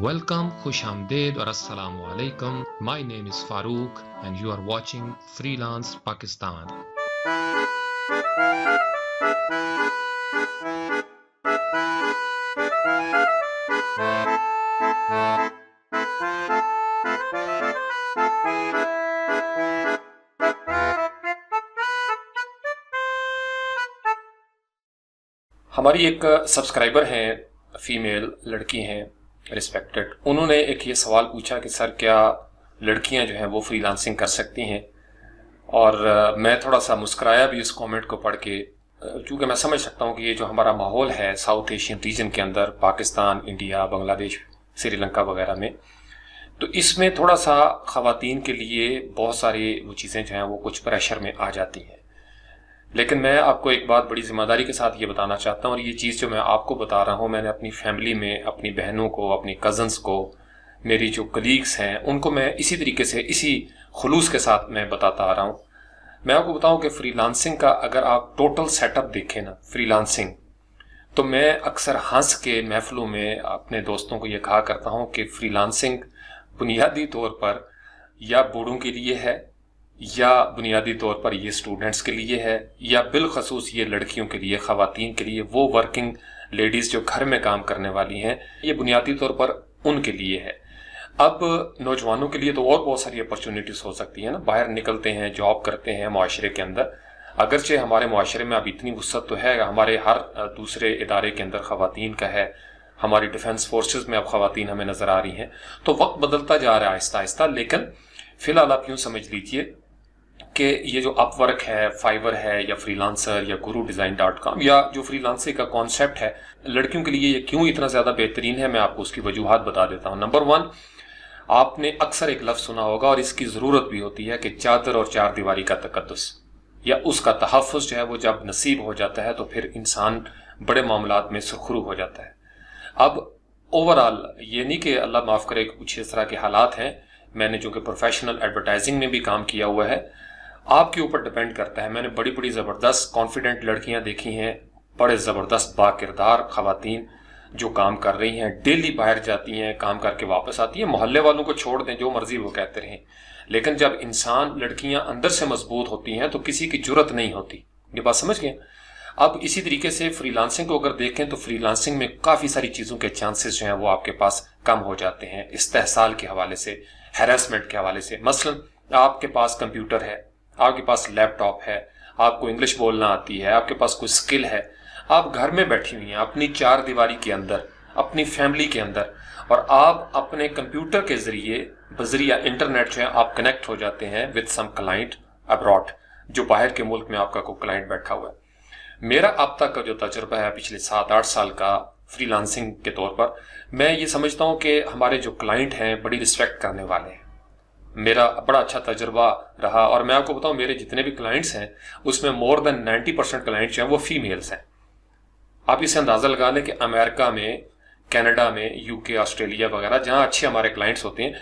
Welcome, Khush Amdeed or Assalamu Alaikum. My name is Farooq and you are watching Freelance Pakistan. ہماری ایک subscriber ہیں، female لڑکی ہیں respected, انہوں نے ایک یہ سوال پوچھا کہ سر کیا لڑکیاں جو ہیں وہ فری لانسنگ کر سکتی ہیں، اور میں تھوڑا سا مسکرایا بھی اس کومنٹ کو پڑھ کے، چونکہ میں سمجھ سکتا ہوں کہ یہ جو ہمارا ماحول ہے ساؤتھ ایشین ریجن کے اندر، پاکستان، انڈیا، بنگلہ دیش، سری لنکا وغیرہ میں، تو اس میں تھوڑا سا خواتین کے لیے بہت ساری وہ چیزیں جو ہیں وہ کچھ پریشر میں آ جاتی ہیں۔ لیکن میں آپ کو ایک بات بڑی ذمہ داری کے ساتھ یہ بتانا چاہتا ہوں، اور یہ چیز جو میں آپ کو بتا رہا ہوں میں نے اپنی فیملی میں، اپنی بہنوں کو، اپنی کزنس کو، میری جو کلیگس ہیں ان کو میں اسی طریقے سے، اسی خلوص کے ساتھ میں بتاتا آ رہا ہوں۔ میں آپ کو بتاؤں کہ فری لانسنگ کا اگر آپ ٹوٹل سیٹ اپ دیکھیں نا، فری لانسنگ، تو میں اکثر ہنس کے محفلوں میں اپنے دوستوں کو یہ کہا کرتا ہوں کہ فری لانسنگ بنیادی طور پر یا بوڑھوں کے لیے ہے، یا بنیادی طور پر یہ اسٹوڈنٹس کے لیے ہے، یا بالخصوص یہ لڑکیوں کے لیے، خواتین کے لیے، وہ ورکنگ لیڈیز جو گھر میں کام کرنے والی ہیں، یہ بنیادی طور پر ان کے لیے ہے۔ اب نوجوانوں کے لیے تو اور بہت ساری اپرچونیٹیز ہو سکتی ہیں نا، باہر نکلتے ہیں، جاب کرتے ہیں معاشرے کے اندر، اگرچہ ہمارے معاشرے میں اب اتنی وسعت تو ہے، ہمارے ہر دوسرے ادارے کے اندر خواتین کا ہے، ہماری ڈیفنس فورسز میں اب خواتین ہمیں نظر آ رہی ہیں، تو وقت بدلتا جا رہا ہے آہستہ آہستہ، لیکن فی الحال آپ یوں سمجھ لیجئے کہ یہ جو اپ ورک ہے، فائیور ہے، یا فری لانسر، یا گرو ڈیزائن .com، یا جو فری لانسنگ کا کانسیپٹ ہے لڑکیوں کے لیے یہ کیوں اتنا زیادہ بہترین ہے، میں آپ کو اس کی وجوہات بتا دیتا ہوں۔ نمبر 1، آپ نے اکثر ایک لفظ سنا ہوگا اور اس کی ضرورت بھی ہوتی ہے کہ چادر اور چار دیواری کا تقدس، یا اس کا تحفظ جو ہے وہ جب نصیب ہو جاتا ہے تو پھر انسان بڑے معاملات میں سرخرو ہو جاتا ہے۔ اب اوورآل یہ نہیں کہ اللہ معاف کرے کچھ اس طرح کے حالات ہیں، میں نے جو کہ پروفیشنل ایڈورٹائزنگ میں بھی کام کیا ہوا ہے، آپ کے اوپر ڈیپینڈ کرتا ہے۔ میں نے بڑی بڑی زبردست کانفیڈنٹ لڑکیاں دیکھی ہیں، بڑے زبردست با کردار خواتین جو کام کر رہی ہیں، ڈیلی باہر جاتی ہیں، کام کر کے واپس آتی ہیں، محلے والوں کو چھوڑ دیں جو مرضی وہ کہتے رہیں، لیکن جب انسان، لڑکیاں اندر سے مضبوط ہوتی ہیں تو کسی کی جرت نہیں ہوتی۔ یہ بات سمجھ گئے؟ اب اسی طریقے سے فری لانسنگ کو اگر دیکھیں تو فری لانسنگ میں کافی ساری چیزوں کے چانسز جو ہیں وہ آپ کے پاس کم ہو جاتے ہیں، استحصال کے حوالے سے، ہیراسمنٹ کے حوالے سے۔ مثلا آپ کے پاس کمپیوٹر ہے، آپ کے پاس لیپ ٹاپ ہے، آپ کو انگلش بولنا آتی ہے، آپ کے پاس کوئی سکل ہے، آپ گھر میں بیٹھی ہوئی ہیں اپنی چار دیواری کے اندر، اپنی فیملی کے اندر، اور آپ اپنے کمپیوٹر کے ذریعے بذریعہ انٹرنیٹ جو ہے آپ کنیکٹ ہو جاتے ہیں وتھ سم کلائنٹ ابراڈ، جو باہر کے ملک میں آپ کا کوئی کلائنٹ بیٹھا ہوا ہے۔ میرا اب تک کا جو تجربہ ہے پچھلے 7-8 سال کا فری لانسنگ کے طور پر، میں یہ سمجھتا ہوں کہ ہمارے جو کلائنٹ ہیں بڑی رسپیکٹ کرنے والے ہیں۔ میرا بڑا اچھا تجربہ رہا، اور میں آپ کو بتاؤں میرے جتنے بھی کلائنٹس ہیں اس میں مور دین 90% کلائنٹس جو ہیں وہ فیمیلز ہیں۔ آپ اسے اندازہ لگا لیں کہ امریکہ میں، کینیڈا میں، UK، آسٹریلیا وغیرہ جہاں اچھے ہمارے کلائنٹس ہوتے ہیں،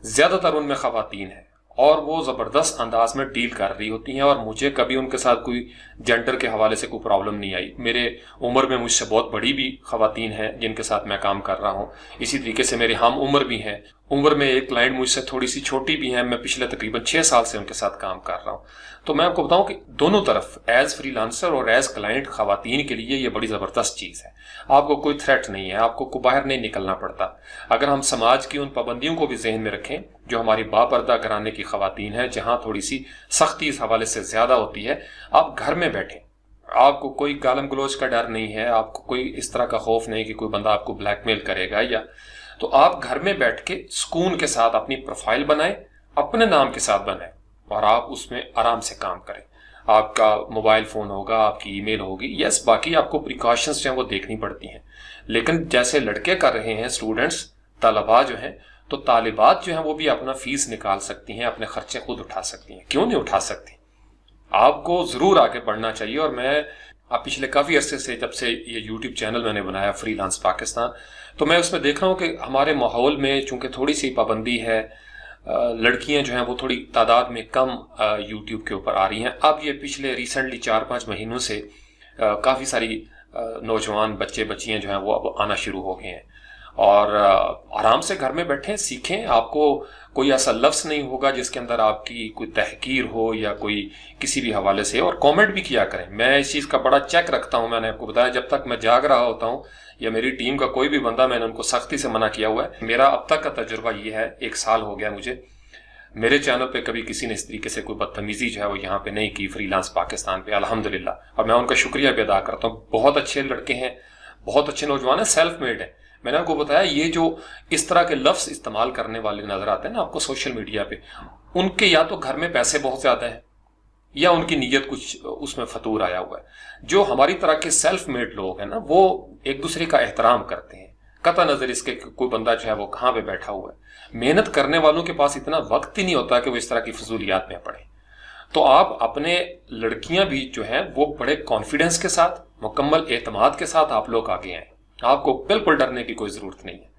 زیادہ تر ان میں خواتین ہیں، اور وہ زبردست انداز میں ڈیل کر رہی ہوتی ہیں، اور مجھے کبھی ان کے ساتھ کوئی جینڈر کے حوالے سے کوئی پرابلم نہیں آئی۔ میرے عمر میں مجھ سے بہت بڑی بھی خواتین ہیں جن کے ساتھ میں کام کر رہا ہوں، اسی طریقے سے میرے ہم عمر بھی ہیں، عمر میں ایک کلائنٹ مجھ سے تھوڑی سی چھوٹی بھی ہیں، میں پچھلے تقریباً 6 سال سے ان کے ساتھ کام کر رہا ہوں۔ تو میں آپ کو بتاؤں کہ دونوں طرف ایز فری لانسر اور ایز کلائنٹ خواتین کے لیے یہ بڑی زبردست چیز ہے۔ آپ کو کوئی تھریٹ نہیں ہے، آپ کو باہر نہیں نکلنا پڑتا۔ اگر ہم سماج کی ان پابندیوں کو بھی ذہن میں رکھیں جو ہماری باپردہ گھرانے کی خواتین ہیں، جہاں تھوڑی سی سختی اس حوالے سے زیادہ ہوتی ہے، آپ گھر میں بیٹھیں، آپ کو کوئی گالم گلوچ کا ڈر نہیں ہے، آپ کو کوئی اس طرح کا خوف نہیں کہ کوئی بندہ آپ کو بلیک میل کرے گا، یا تو آپ گھر میں بیٹھ کے سکون کے ساتھ اپنی پروفائل بنائیں، اپنے نام کے ساتھ بنائیں، اور آپ اس میں آرام سے کام کریں۔ آپ کا موبائل فون ہوگا، آپ کی ای میل ہوگی، یس، باقی آپ کو پریکاشنز جو ہیں وہ دیکھنی پڑتی ہیں، لیکن جیسے لڑکے کر رہے ہیں، اسٹوڈنٹس، طلباء جو ہیں، تو طالبات جو ہیں وہ بھی اپنا فیس نکال سکتی ہیں، اپنے خرچے خود اٹھا سکتی ہیں۔ کیوں نہیں اٹھا سکتی؟ آپ کو ضرور آگے بڑھنا چاہیے۔ اور میں اب پچھلے کافی عرصے سے، جب سے یہ یوٹیوب چینل میں نے بنایا فری لانس پاکستان، تو میں اس میں دیکھ رہا ہوں کہ ہمارے ماحول میں چونکہ تھوڑی سی پابندی ہے، لڑکیاں جو ہیں وہ تھوڑی تعداد میں کم یوٹیوب کے اوپر آ رہی ہیں۔ اب یہ پچھلے ریسنٹلی 4-5 مہینوں سے کافی ساری نوجوان بچے بچیاں جو ہیں وہ اب آنا شروع ہو گئے ہیں، और आराम से घर में बैठें, सीखें। आपको कोई ऐसा लफ्ज़ नहीं होगा जिसके अंदर आपकी कोई तहकीर हो या कोई किसी भी हवाले से। और कमेंट भी किया करें। मैं इस चीज़ का बड़ा चेक रखता हूं। मैंने आपको बताया, जब तक मैं जाग रहा होता हूं या मेरी टीम का कोई भी बंदा, मैंने उनको सख्ती से मना किया हुआ है। मेरा अब तक का तजुर्बा ये है, 1 साल हो गया मुझे, मेरे चैनल पे कभी किसी ने इस तरीके से कोई बदतमीजी जो है वो यहाँ पे नहीं की फ्रीलांस पाकिस्तान पे, अल्हम्दुलिल्लाह। और मैं उनका शुक्रिया भी अदा करता हूँ। बहुत अच्छे लड़के हैं, बहुत अच्छे नौजवान हैं, सेल्फ मेड है। मैंने आपको बताया, ये जो इस तरह के लफ्ज इस्तेमाल करने वाले नजर आते हैं ना आपको सोशल मीडिया पे, उनके या तो घर में पैसे बहुत ज्यादा है या उनकी नीयत कुछ उसमें फतूर आया हुआ है। जो हमारी तरह के सेल्फ मेड लोग हैं ना, वो एक दूसरे का एहतराम करते हैं, कता नजर इसके कोई बंदा जो है वो कहाँ पे बैठा हुआ है। मेहनत करने वालों के पास इतना वक्त ही नहीं होता कि वो इस तरह की फजूलियात में पड़े। तो आप अपने लड़कियां भी जो है वो बड़े कॉन्फिडेंस के साथ, मुकम्मल एतमाद के साथ आप लोग आगे आए। आपको बिल्कुल डरने की कोई जरूरत नहीं है।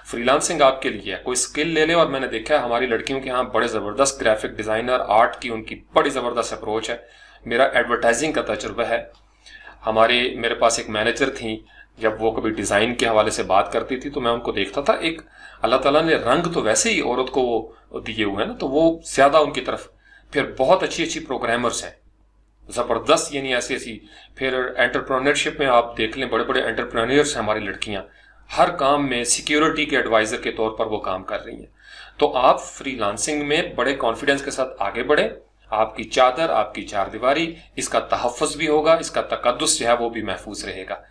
फ्रीलांसिंग आपके लिए है, कोई स्किल ले ले। और मैंने देखा है हमारी लड़कियों के यहाँ बड़े जबरदस्त ग्राफिक डिजाइनर, आर्ट की उनकी बड़ी जबरदस्त अप्रोच है। मेरा एडवर्टाइजिंग का तजुर्बा है। मेरे पास एक मैनेजर थी, जब वो कभी डिजाइन के हवाले से बात करती थी तो मैं उनको देखता था, एक अल्लाह ताला ने रंग तो वैसे ही औरत को वो दिए हुए हैं ना, तो वो ज्यादा उनकी तरफ। फिर बहुत अच्छी अच्छी प्रोग्रामर्स हैं, जबरदस्त, यानी ऐसी ऐसी। फिर एंटरप्रेन्योरशिप में आप देख लें, बड़े बड़े एंटरप्रेन्योर्स हैं हमारी लड़कियां, हर काम में सिक्योरिटी के एडवाइजर के तौर पर वो काम कर रही हैं। तो आप फ्रीलांसिंग में बड़े कॉन्फिडेंस के साथ आगे बढ़े। आपकी चादर, आपकी चारदीवारी, इसका तहफ़्फ़ुज़ भी होगा, इसका तकद्दुस जो है वो भी महफूज रहेगा।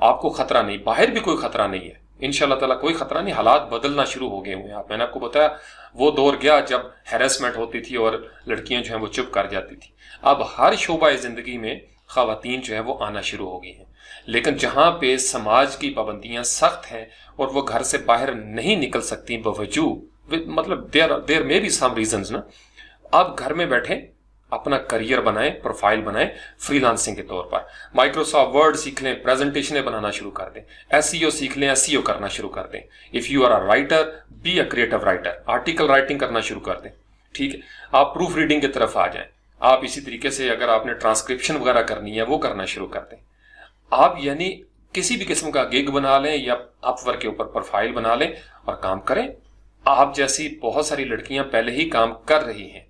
आपको खतरा नहीं, बाहर भी कोई खतरा नहीं है, इंशाअल्लाह ताला कोई खतरा नहीं। हालात बदलना शुरू हो गए हुए हैं। मैंने आपको बताया, वो दौर गया जब हैरेसमेंट होती थी और लड़कियां जो है वो चुप कर जाती थी। अब हर शोबा जिंदगी में खवातीन जो है वो आना शुरू हो गई हैं। लेकिन जहां पे समाज की पाबंदियां सख्त हैं और वो घर से बाहर नहीं निकल सकती बवजूद, मतलब there may be some reasons ना, आप घर में बैठे अपना करियर बनाएं, प्रोफाइल बनाएं फ्रीलांसिंग के तौर पर। माइक्रोसॉफ्ट वर्ड सीख लें, प्रेजेंटेशनें बनाना शुरू कर दें, एसईओ सीख लें, एसईओ करना शुरू कर दें। If you are a writer, be a creative writer, article writing करना शुरू कर दें। ठीक है, आप प्रूफ रीडिंग की तरफ आ जाएं। आप इसी तरीके से अगर आपने ट्रांसक्रिप्शन वगैरह करनी है वो करना शुरू कर दें। आप यानी किसी भी किस्म का गिग बना लें या अपवर्क के ऊपर प्रोफाइल बना लें और काम करें। आप जैसी बहुत सारी लड़कियां पहले ही काम कर रही हैं,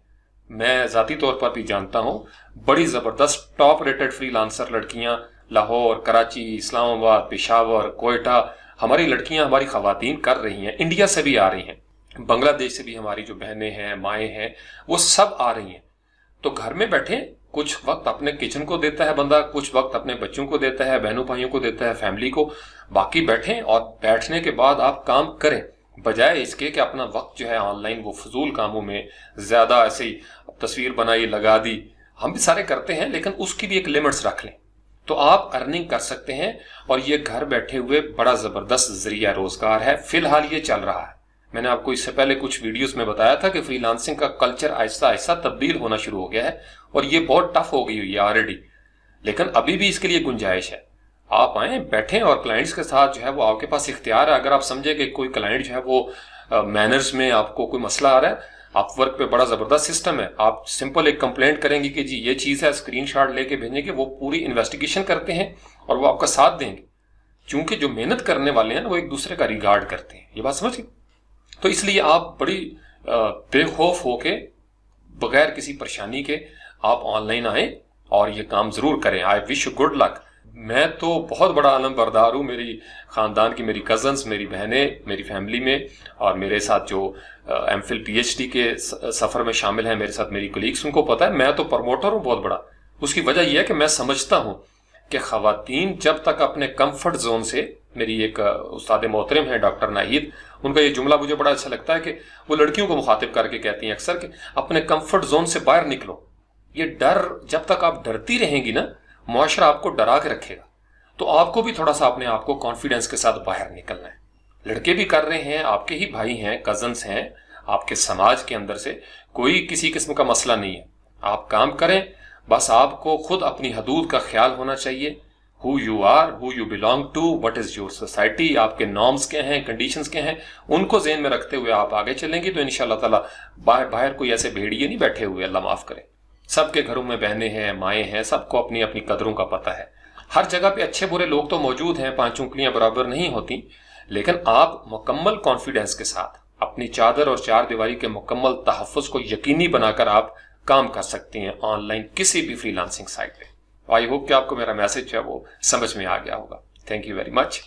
मैं जाती तौर पर भी जानता हूं। बड़ी जबरदस्त टॉप रेटेड फ्रीलांसर लड़कियां लाहौर, कराची, इस्लामाबाद, पेशावर, कोयटा, हमारी लड़कियां, हमारी खवातीन कर रही हैं। इंडिया से भी आ रही हैं, बांग्लादेश से भी हमारी जो बहनें हैं, माएँ हैं, वो सब आ रही हैं। तो घर में बैठे कुछ वक्त अपने किचन को देता है बंदा, कुछ वक्त अपने बच्चों को देता है, बहनों भाइयों को देता है, फैमिली को। बाकी बैठें और बैठने के बाद आप काम करें, बजाय इसके कि अपना वक्त जो है ऑनलाइन वो फजूल कामों में ज्यादा ऐसे ही तस्वीर बनाई, लगा दी। हम भी सारे करते हैं, लेकिन उसकी भी एक लिमिट्स रख लें तो आप अर्निंग कर सकते हैं। और ये घर बैठे हुए बड़ा जबरदस्त जरिया रोजगार है। फिलहाल ये चल रहा है। मैंने आपको इससे पहले कुछ वीडियोस में बताया था कि फ्रीलांसिंग का कल्चर आहिस्ता आहिस्ता तब्दील होना शुरू हो गया है और ये बहुत टफ हो गई हुई है ऑलरेडी, लेकिन अभी भी इसके लिए गुंजाइश है। आप आए, बैठें और क्लाइंट्स के साथ जो है वो आपके पास इख्तियार है। अगर आप समझे कि कोई क्लाइंट जो है वो मैनर्स में आपको कोई मसला आ रहा है, अपवर्क पे बड़ा जबरदस्त सिस्टम है। आप सिंपल एक कंप्लेंट करेंगे कि जी ये चीज है, स्क्रीनशॉट लेके भेजेंगे, वो पूरी इन्वेस्टिगेशन करते हैं और वो आपका साथ देंगे। क्योंकि जो मेहनत करने वाले हैं वो एक दूसरे का रिगार्ड करते हैं, ये बात समझ गए। तो इसलिए आप बड़ी बेखौफ होके, बगैर किसी परेशानी के आप ऑनलाइन आए और ये काम जरूर करें। I wish you good luck. मैं तो बहुत बड़ा आलम बरदार हूँ। मेरी खानदान की, मेरी कजन्स, मेरी बहनें, मेरी फैमिली में और मेरे साथ जो एमफिल पीएचडी के सफर में शामिल हैं, मेरे साथ मेरी कोलीग्स, उनको पता है मैं तो प्रमोटर हूँ बहुत बड़ा। उसकी वजह यह है कि मैं समझता हूँ कि खवातीन जब तक अपने कंफर्ट जोन से, मेरी एक उस्ताद मोहतरम है डॉक्टर नाहिद, उनका ये जुमला मुझे बड़ा अच्छा लगता है कि वो लड़कियों को मुखातिब करके कहती हैं अक्सर कि अपने कंफर्ट जोन से बाहर निकलो। ये डर, जब तक आप डरती रहेंगी ना, मुआशरा आपको डरा के रखेगा। तो आपको भी थोड़ा सा अपने आप को कॉन्फिडेंस के साथ बाहर निकलना है। लड़के भी कर रहे हैं, आपके ही भाई हैं, कजन्स हैं, आपके समाज के अंदर से कोई किसी किस्म का मसला नहीं है। आप काम करें, बस आपको खुद अपनी हदूद का ख्याल होना चाहिए। Who you are, who you belong to, what is your society, आपके नॉर्म्स क्या हैं, कंडीशंस क्या हैं, उनको ज़हन में रखते हुए आप आगे चलेंगे तो इंशाअल्लाह ताला बाहर कोई ऐसे भेड़िए नहीं बैठे हुए, अल्लाह माफ करे। सबके घरों में बहनें हैं, माएँ हैं, सबको अपनी अपनी कदरों का पता है। हर जगह पे अच्छे बुरे लोग तो मौजूद हैं, 5 उंगलियां बराबर नहीं होती, لیکن آپ مکمل کانفیڈنس کے ساتھ اپنی چادر اور چار دیواری کے مکمل تحفظ کو یقینی بنا کر آپ کام کر سکتی ہیں آن لائن کسی بھی فری لانسنگ سائٹ پہ. آئی ہوپ کہ آپ کو میرا میسج ہے وہ سمجھ میں آ گیا ہوگا. Thank you very much.